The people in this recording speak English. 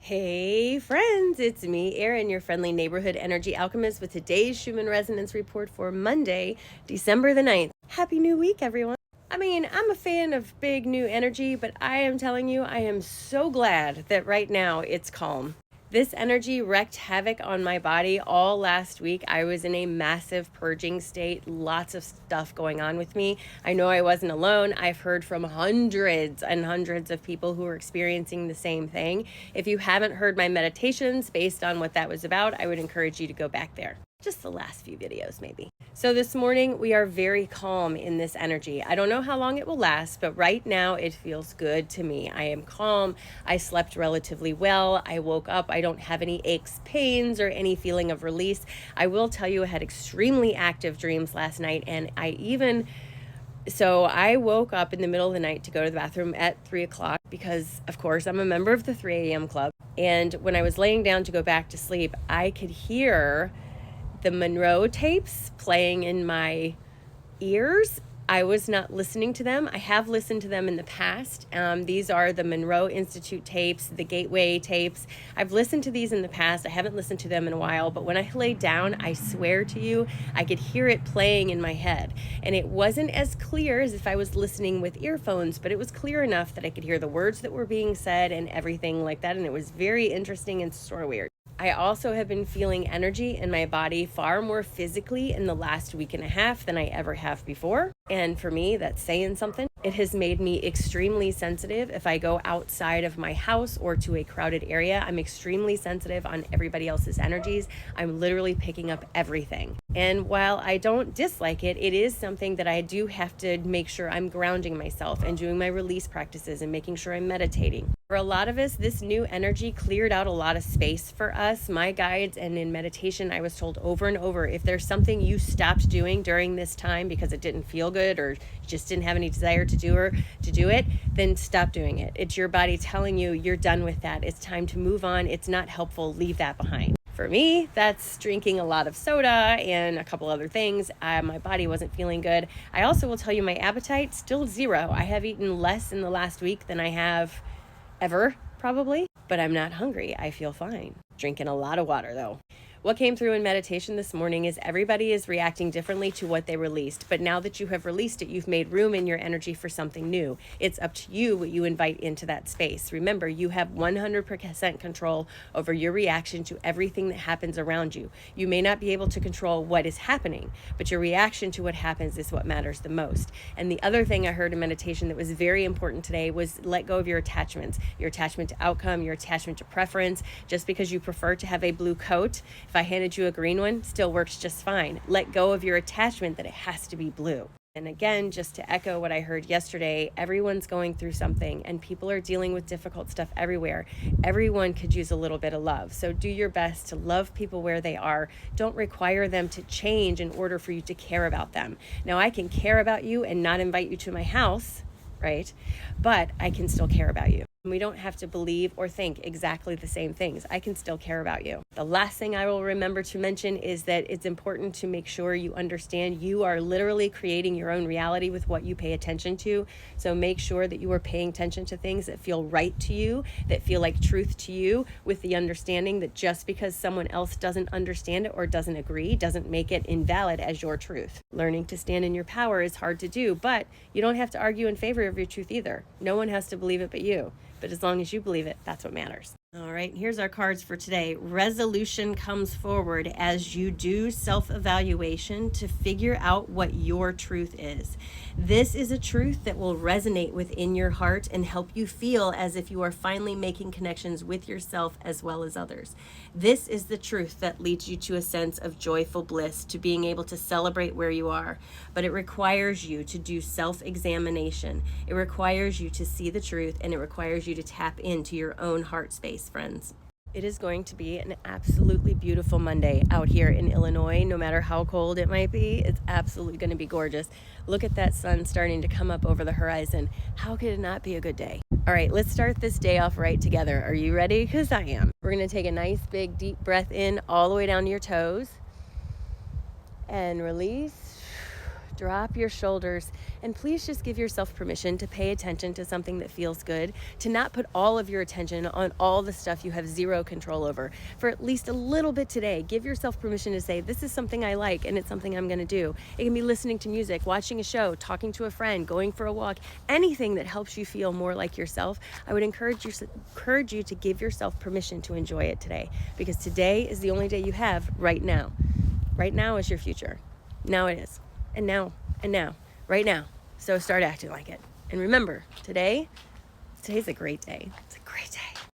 Hey friends, it's me, Erin, your friendly neighborhood energy alchemist with today's Schumann Resonance Report for Monday, December the 9th. Happy New Week, everyone. I'm a fan of big new energy, but I am telling you, I am so glad that right now it's calm. This energy wreaked havoc on my body all last week. I was in a massive purging state, lots of stuff going on with me. I know I wasn't alone. I've heard from hundreds and hundreds of people who are experiencing the same thing. If you haven't heard my meditations based on what that was about, I would encourage you to go back there. Just the last few videos, maybe. So this morning, we are very calm in this energy. I don't know how long it will last, but right now it feels good to me. I am calm. I slept relatively well. I woke up. I don't have any aches, pains, or any feeling of release. I will tell you, I had extremely active dreams last night, and So I woke up in the middle of the night to go to the bathroom at 3 o'clock because, of course, I'm a member of the 3 a.m. club. And when I was laying down to go back to sleep, I could hear the Monroe tapes playing in my ears. I was not listening to them. I have listened to them in the past. These are the Monroe Institute tapes, the Gateway tapes. I've listened to these in the past. I haven't listened to them in a while, but when I laid down, I swear to you, I could hear it playing in my head. And it wasn't as clear as if I was listening with earphones, but it was clear enough that I could hear the words that were being said and everything like that. And it was very interesting and sort of weird. I also have been feeling energy in my body far more physically in the last week and a half than I ever have before. And for me, that's saying something. It has made me extremely sensitive. If I go outside of my house or to a crowded area, I'm extremely sensitive on everybody else's energies. I'm literally picking up everything. And while I don't dislike it, it is something that I do have to make sure I'm grounding myself and doing my release practices and making sure I'm meditating. For a lot of us, this new energy cleared out a lot of space for us. My guides and in meditation, I was told over and over, if there's something you stopped doing during this time because it didn't feel good or you just didn't have any desire to do it, then stop doing it. It's your body telling you you're done with that. It's time to move on. It's not helpful. Leave that behind. For me, that's drinking a lot of soda and a couple other things. My body wasn't feeling good. I also will tell you my appetite, still zero. I have eaten less in the last week than I have ever, probably, but I'm not hungry. I feel fine. Drinking a lot of water, though. What came through in meditation this morning is everybody is reacting differently to what they released. But now that you have released it, you've made room in your energy for something new. It's up to you what you invite into that space. Remember, you have 100% control over your reaction to everything that happens around you. You may not be able to control what is happening, but your reaction to what happens is what matters the most. And the other thing I heard in meditation that was very important today was let go of your attachments. Your attachment to outcome, your attachment to preference. Just because you prefer to have a blue coat, if I handed you a green one, still works just fine. Let go of your attachment that it has to be blue. And again, just to echo what I heard yesterday, everyone's going through something and people are dealing with difficult stuff everywhere. Everyone could use a little bit of love. So do your best to love people where they are. Don't require them to change in order for you to care about them. Now, I can care about you and not invite you to my house, right? But I can still care about you. We don't have to believe or think exactly the same things. I can still care about you. The last thing I will remember to mention is that it's important to make sure you understand you are literally creating your own reality with what you pay attention to. So make sure that you are paying attention to things that feel right to you, that feel like truth to you, with the understanding that just because someone else doesn't understand it or doesn't agree doesn't make it invalid as your truth. Learning to stand in your power is hard to do, but you don't have to argue in favor of your truth either. No one has to believe it but you. But as long as you believe it, that's what matters. All right, here's our cards for today. Resolution comes forward as you do self-evaluation to figure out what your truth is. This is a truth that will resonate within your heart and help you feel as if you are finally making connections with yourself as well as others. This is the truth that leads you to a sense of joyful bliss, to being able to celebrate where you are. But it requires you to do self-examination. It requires you to see the truth, and it requires you to tap into your own heart space, friends. It is going to be an absolutely beautiful Monday out here in Illinois. No matter how cold it might be, it's absolutely going to be gorgeous. Look at that sun starting to come up over the horizon. How could it not be a good day? All right, let's start this day off right together. Are you ready? Because I am. We're going to take a nice big deep breath in all the way down to your toes and release Drop your shoulders, and please just give yourself permission to pay attention to something that feels good, to not put all of your attention on all the stuff you have zero control over. For at least a little bit today, give yourself permission to say, this is something I like and it's something I'm going to do. It can be listening to music, watching a show, talking to a friend, going for a walk, anything that helps you feel more like yourself. I would encourage you to give yourself permission to enjoy it today, because today is the only day you have right now. Right now is your future. Now it is. And now, right now. So start acting like it. And remember, today's a great day. It's a